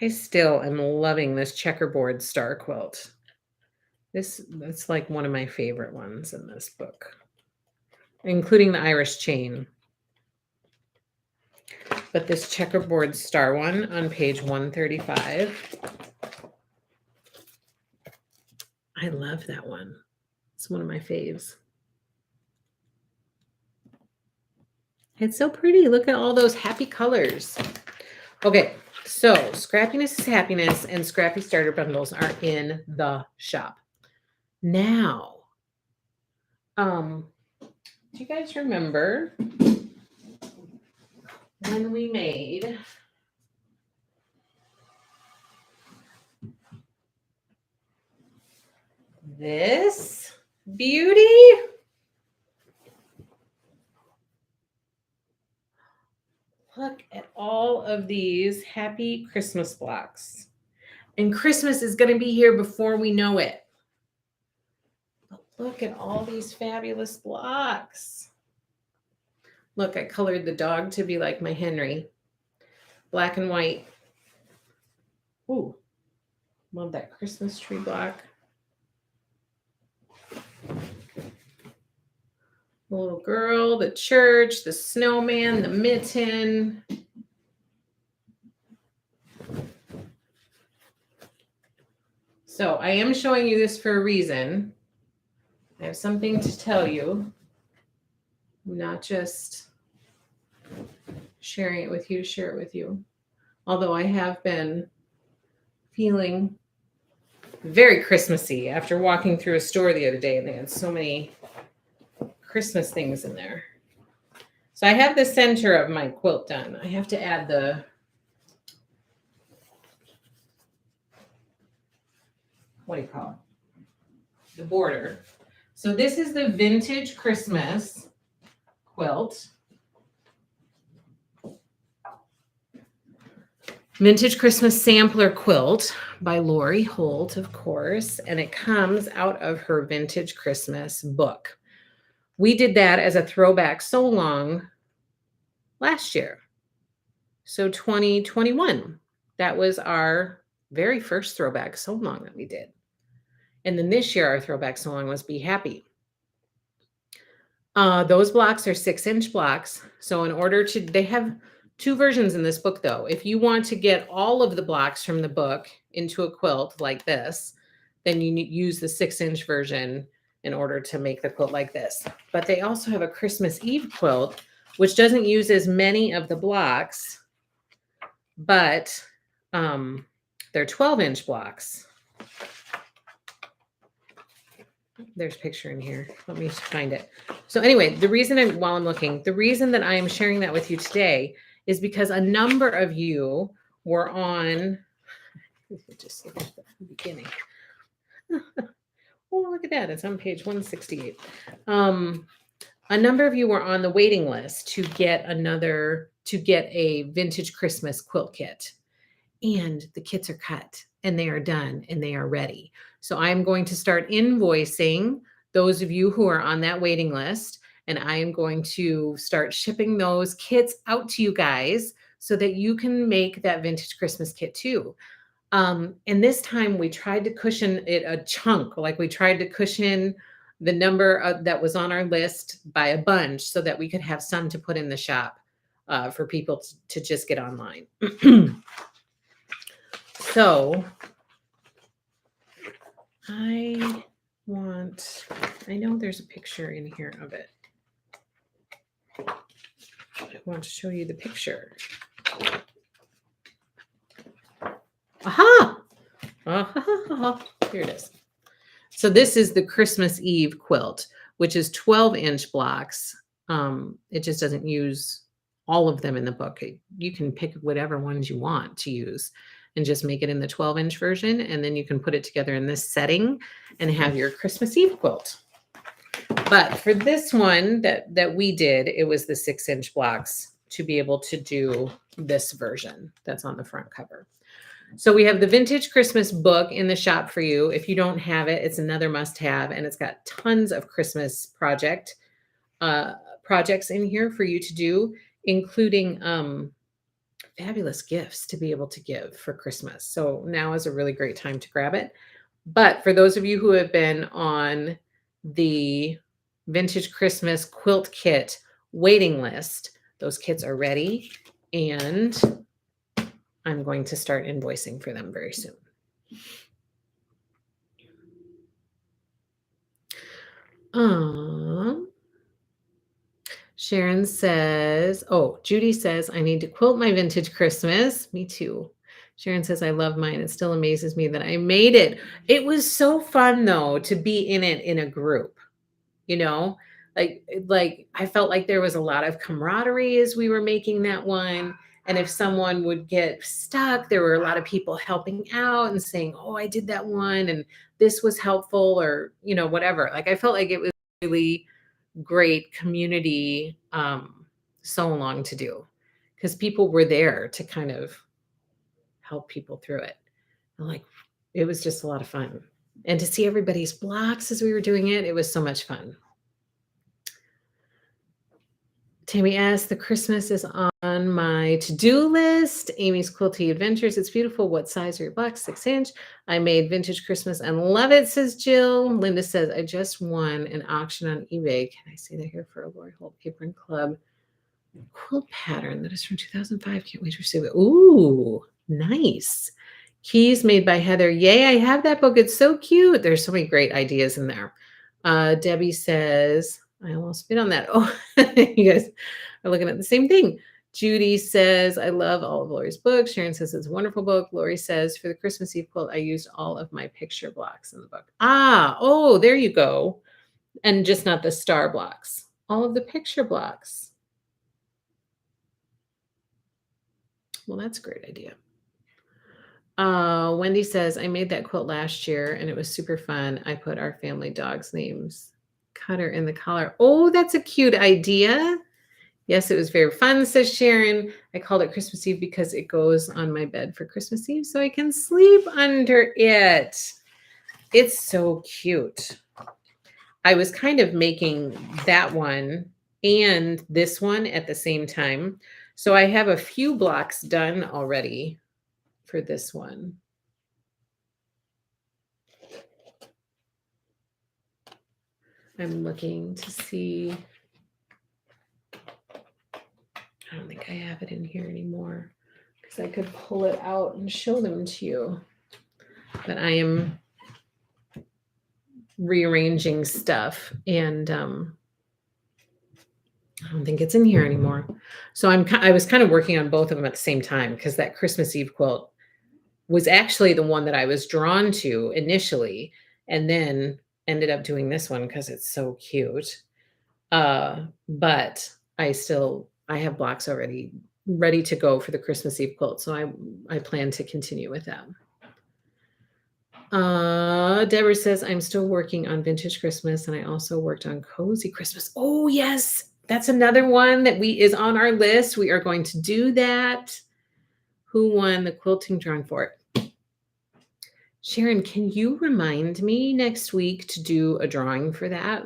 I still am loving this checkerboard star quilt. That's like one of my favorite ones in this book, including the Irish chain. But this checkerboard star one on page 135, I love that one. It's one of my faves. It's so pretty. Look at all those happy colors. Okay, so Scrappiness is Happiness and Scrappy Starter Bundles are in the shop. Now, do you guys remember when we made this beauty? Look at all of these happy Christmas blocks. And Christmas is going to be here before we know it. But look at all these fabulous blocks. Look, I colored the dog to be like my Henry. Black and white. Ooh, love that Christmas tree block. The little girl, the church, the snowman, the mitten. So I am showing you this for a reason. I have something to tell you. I'm not just sharing it with you to share it with you. Although I have been feeling very Christmassy after walking through a store the other day and they had so many Christmas things in there. So I have the center of my quilt done. I have to add the, what do you call it? The border. So this is the Vintage Christmas quilt. Vintage Christmas Sampler Quilt by Lori Holt, of course, and it comes out of her Vintage Christmas book. We did that as a throwback so long last year. So 2021, that was our very first throwback so long that we did. And then this year, our throwback so long was Be Happy. Those blocks are 6-inch blocks. So in order to, they have two versions in this book, though. If you want to get all of the blocks from the book into a quilt like this, then you use the 6-inch version in order to make the quilt like this. But they also have a Christmas Eve quilt, which doesn't use as many of the blocks, but they're 12-inch blocks. There's a picture in here. Let me find it. So anyway, the reason while I'm looking, the reason that I am sharing that with you today is because a number of you were on, just look at the beginning. Oh, look at that. It's on page 168. A number of you were on the waiting list to get a vintage Christmas quilt kit. And the kits are cut and they are done and they are ready. So I'm going to start invoicing those of you who are on that waiting list, and I am going to start shipping those kits out to you guys so that you can make that vintage Christmas kit too. And this time we tried to cushion it a chunk, like we tried to cushion the number that was on our list by a bunch so that we could have some to put in the shop for people to just get online. So I know there's a picture in here of it. I want to show you the picture. Aha! Here it is. So this is the Christmas Eve quilt, which is 12-inch blocks. It just doesn't use all of them in the book. You can pick whatever ones you want to use and just make it in the 12-inch version. And then you can put it together in this setting and have your Christmas Eve quilt. But for this one that we did, it was the 6-inch blocks to be able to do this version that's on the front cover. So we have the vintage Christmas book in the shop for you. If you don't have it, it's another must-have, and it's got tons of Christmas projects in here for you to do, including fabulous gifts to be able to give for Christmas. So now is a really great time to grab it. But for those of you who have been on the vintage Christmas quilt kit waiting list, those kits are ready, and I'm going to start invoicing for them very soon. Sharon says, Judy says, I need to quilt my vintage Christmas. Me too. Sharon says, I love mine. It still amazes me that I made it. It was so fun, though, to be in it in a group, you know, like I felt like there was a lot of camaraderie as we were making that one. And if someone would get stuck, there were a lot of people helping out and saying, oh, I did that one and this was helpful, or, you know, whatever. Like I felt like it was really great community sew along to do, because people were there to kind of help people through it. And like, it was just a lot of fun. And to see everybody's blocks as we were doing it, it was so much fun. Tammy asks, the Christmas is on my to-do list. Amy's Quilty Adventures. It's beautiful. What size are your blocks? 6-inch. I made vintage Christmas and love it, says Jill. Linda says, I just won an auction on eBay. Can I say that here for a Lori Holt Apron Club quilt pattern that is from 2005? Can't wait to receive it. Ooh, nice. Keys made by Heather. Yay, I have that book. It's so cute. There's so many great ideas in there. Debbie says, I almost spit on that. Oh, you guys are looking at the same thing. Judy says, I love all of Lori's books. Sharon says, it's a wonderful book. Lori says, for the Christmas Eve quilt, I used all of my picture blocks in the book. Oh, there you go. And just not the star blocks. All of the picture blocks. Well, that's a great idea. Wendy says, I made that quilt last year and it was super fun. I put our family dog's names, Cutter in the collar. Oh, that's a cute idea. Yes, it was very fun, says Sharon. I called it Christmas Eve because it goes on my bed for Christmas Eve so I can sleep under it. It's so cute. I was kind of making that one and this one at the same time. So I have a few blocks done already for this one. I'm looking to see. I don't think I have it in here anymore because I could pull it out and show them to you. But I am rearranging stuff, and I don't think it's in here anymore. So I was kind of working on both of them at the same time because that Christmas Eve quilt was actually the one that I was drawn to initially, and then ended up doing this one because it's so cute. But I have blocks already ready to go for the Christmas Eve quilt, so I plan to continue with that. Deborah says, I'm still working on Vintage Christmas, and I also worked on Cozy Christmas. Oh, yes. That's another one that is on our list. We are going to do that. Who won the quilting drawing for it? Sharon, can you remind me next week to do a drawing for that?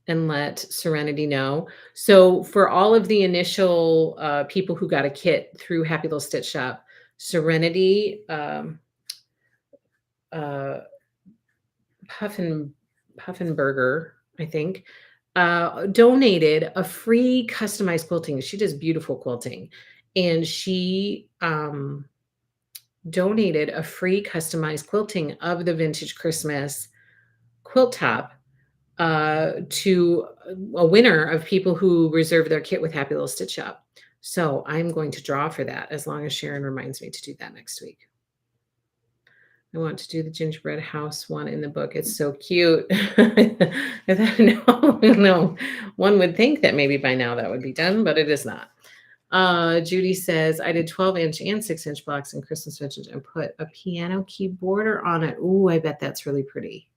And let Serenity know. So for all of the initial people who got a kit through Happy Little Stitch Shop, Serenity, Puffenberger, I think, donated a free customized quilting. She does beautiful quilting, and she donated a free customized quilting of the Vintage Christmas quilt top to a winner of people who reserve their kit with Happy Little Stitch Shop. So I'm going to draw for that as long as Sharon reminds me to do that next week. I want to do the gingerbread house one in the book. It's so cute. No, one would think that maybe by now that would be done, but it is not. Judy says, I did 12-inch and 6-inch blocks in Christmas Vintage and put a piano key border on it. Ooh, I bet that's really pretty.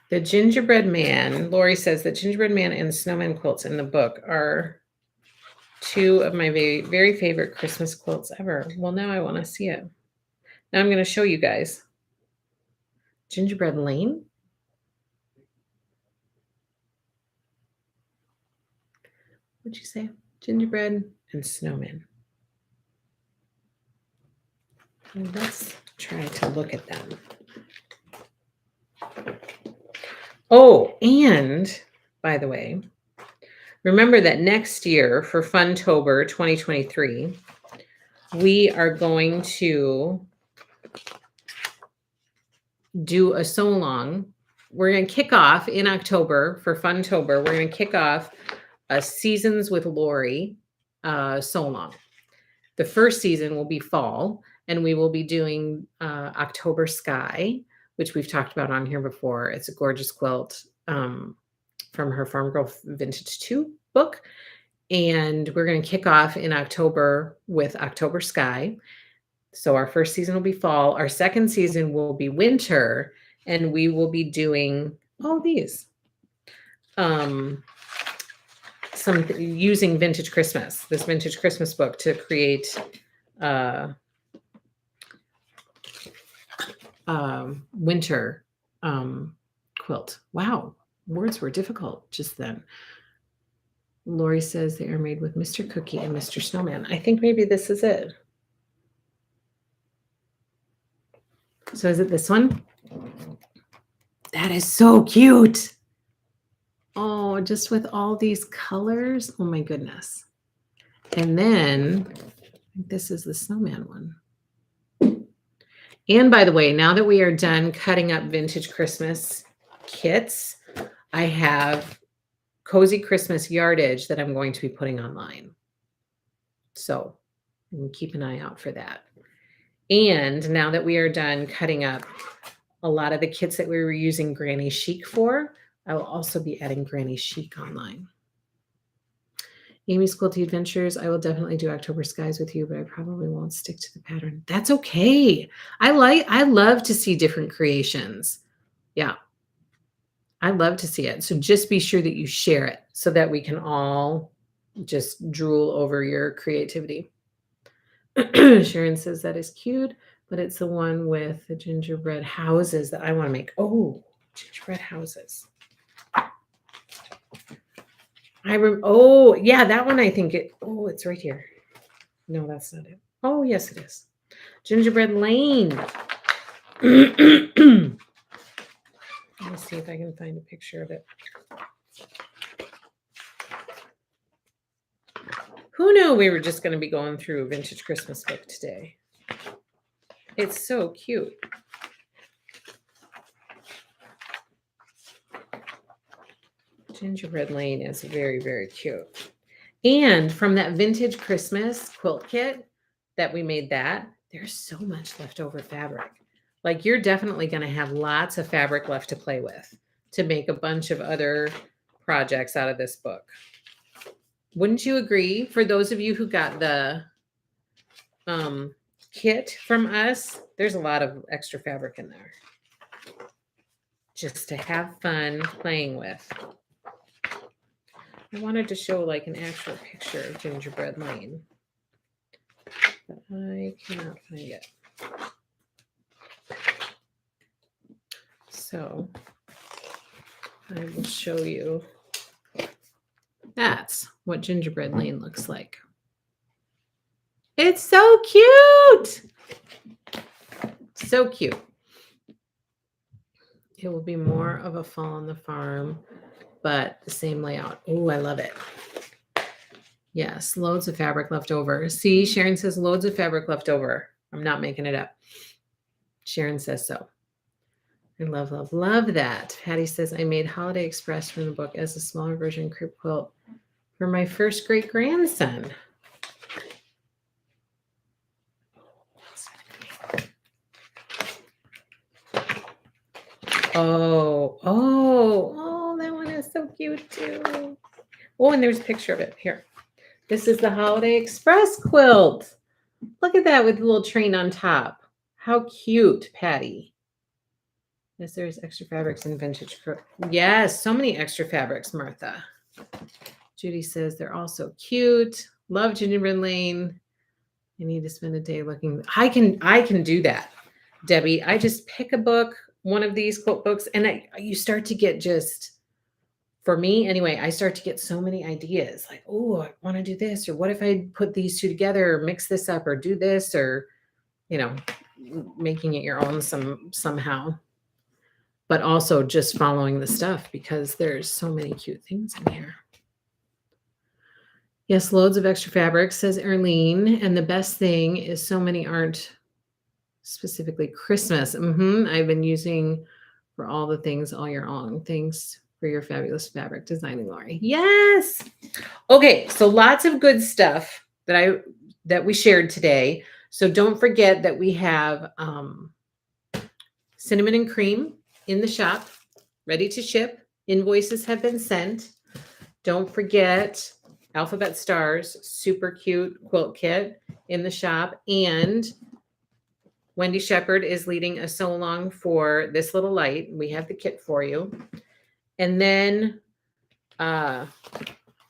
The gingerbread man, Lori says, the gingerbread man and snowman quilts in the book are two of my very, very favorite Christmas quilts ever. Well, now I want to see it. Now I'm going to show you guys. Gingerbread Lane. What'd you say? Gingerbread and snowman. And let's try to look at them. Oh, and by the way, remember that next year for Funtober 2023, we are going to do a sew-along. We're going to kick off in October for Funtober. We're going to kick off a Seasons with Lori sew-along. The first season will be fall, and we will be doing October Sky, which we've talked about on here before. It's a gorgeous quilt from her Farm Girl Vintage 2 book. And we're going to kick off in October with October Sky. So our first season will be fall. Our second season will be winter, and we will be doing all these. Using Vintage Christmas, this Vintage Christmas book to create winter quilt. Wow, words were difficult just then. Lori says they are made with Mr. Cookie and Mr. Snowman. I think maybe this is it. So is it this one? That is so cute. Oh, just with all these colors. Oh my goodness. And then I think this is the snowman one. And by the way, now that we are done cutting up Vintage Christmas kits, I have Cozy Christmas yardage that I'm going to be putting online. So keep an eye out for that. And now that we are done cutting up a lot of the kits that we were using Granny Chic for, I will also be adding Granny Chic online. Amy's Quilty Adventures, I will definitely do October Skies with you, but I probably won't stick to the pattern. That's okay. I love to see different creations. Yeah. I love to see it. So just be sure that you share it so that we can all just drool over your creativity. Sharon says that is cute, but it's the one with the gingerbread houses that I want to make. Oh, gingerbread houses. Oh, yeah, that one I think it's right here. No, that's not it. Oh, yes, it is. Gingerbread Lane. Let me see if I can find a picture of it. Who knew we were just going to be going through a vintage Christmas book today? It's so cute. Gingerbread Lane is very, very cute. And from that vintage Christmas quilt kit that we made there's so much leftover fabric. Like you're definitely going to have lots of fabric left to play with to make a bunch of other projects out of this book. Wouldn't you agree? For those of you who got the kit from us, there's a lot of extra fabric in there just to have fun playing with. I wanted to show like an actual picture of Gingerbread Lane, but I cannot find it. So I will show you. That's what Gingerbread Lane looks like. It's so cute. So cute. It will be more of a Fall on the Farm, but the same layout. Oh, I love it. Yes, loads of fabric left over. See, Sharon says loads of fabric left over. I'm not making it up. Sharon says so. I love, love, love that. Patty says, I made Holiday Express from the book as a smaller version crib quilt for my first great grandson. Oh, that one is so cute too. Oh, and there's a picture of it here. This is the Holiday Express quilt. Look at that with the little train on top. How cute, Patty. Yes, there's extra fabrics in vintage. Yes, so many extra fabrics, Martha. Judy says they're all so cute. Love Gingerbread Lane. I need to spend a day looking. I can do that, Debbie. I just pick a book, one of these quilt books, and you start to get just, for me anyway, I start to get so many ideas like, oh, I want to do this, or what if I put these two together, or mix this up, or do this, or, making it your own somehow. But also just following the stuff because there's so many cute things in here. Yes, loads of extra fabric, says Erlene. And the best thing is so many aren't specifically Christmas. I've been using for all the things all year long. Thanks for your fabulous fabric designing, Lori. Yes. Okay, so lots of good stuff that we shared today. So don't forget that we have cinnamon and cream in the shop, ready to ship. Invoices have been sent. Don't forget Alphabet Stars, super cute quilt kit in the shop. And Wendy Shepherd is leading a sew along for This Little Light. We have the kit for you. And then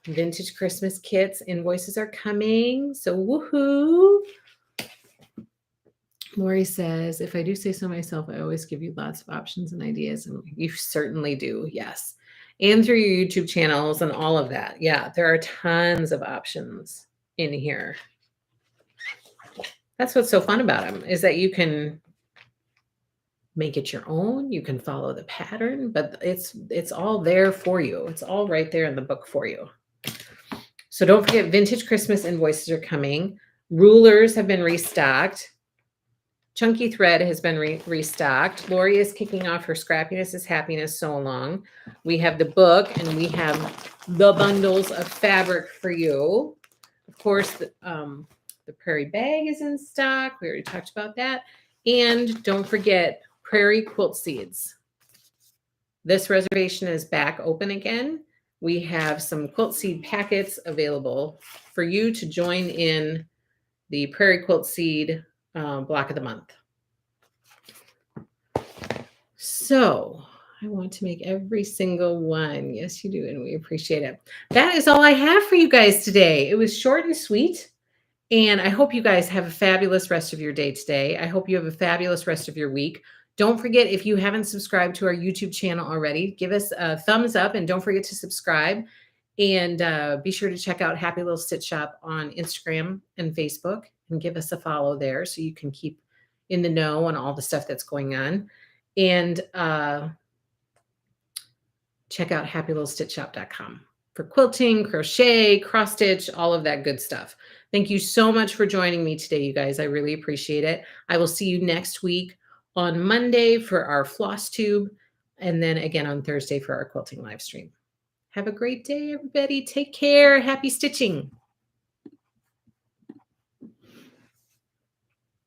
vintage Christmas kits, invoices are coming. So woohoo. Lori says, if I do say so myself, I always give you lots of options and ideas. And you certainly do. Yes. And through your YouTube channels and all of that. Yeah, there are tons of options in here. That's what's so fun about them, is that you can make it your own. You can follow the pattern, but it's all there for you. It's all right there in the book for you. So don't forget, vintage Christmas invoices are coming. Rulers have been restocked. Chunky thread has been restocked. Lori is kicking off her Scrappiness is Happiness sew along. We have the book and we have the bundles of fabric for you. Of course, the Prairie bag is in stock. We already talked about that. And don't forget Prairie quilt seeds. This reservation is back open again. We have some quilt seed packets available for you to join in the Prairie quilt seed block of the month. So I want to make every single one. Yes, you do. And we appreciate it. That is all I have for you guys today. It was short and sweet. And I hope you guys have a fabulous rest of your day today. I hope you have a fabulous rest of your week. Don't forget, if you haven't subscribed to our YouTube channel already, give us a thumbs up and don't forget to subscribe. And be sure to check out Happy Little Stitch Shop on Instagram and Facebook and give us a follow there so you can keep in the know on all the stuff that's going on. And check out happylittlestitchshop.com. for quilting, crochet, cross stitch, all of that good stuff. Thank you so much for joining me today, you guys. I really appreciate it. I will see you next week on Monday for our floss tube, and then again on Thursday for our quilting live stream. Have a great day, everybody. Take care. Happy stitching.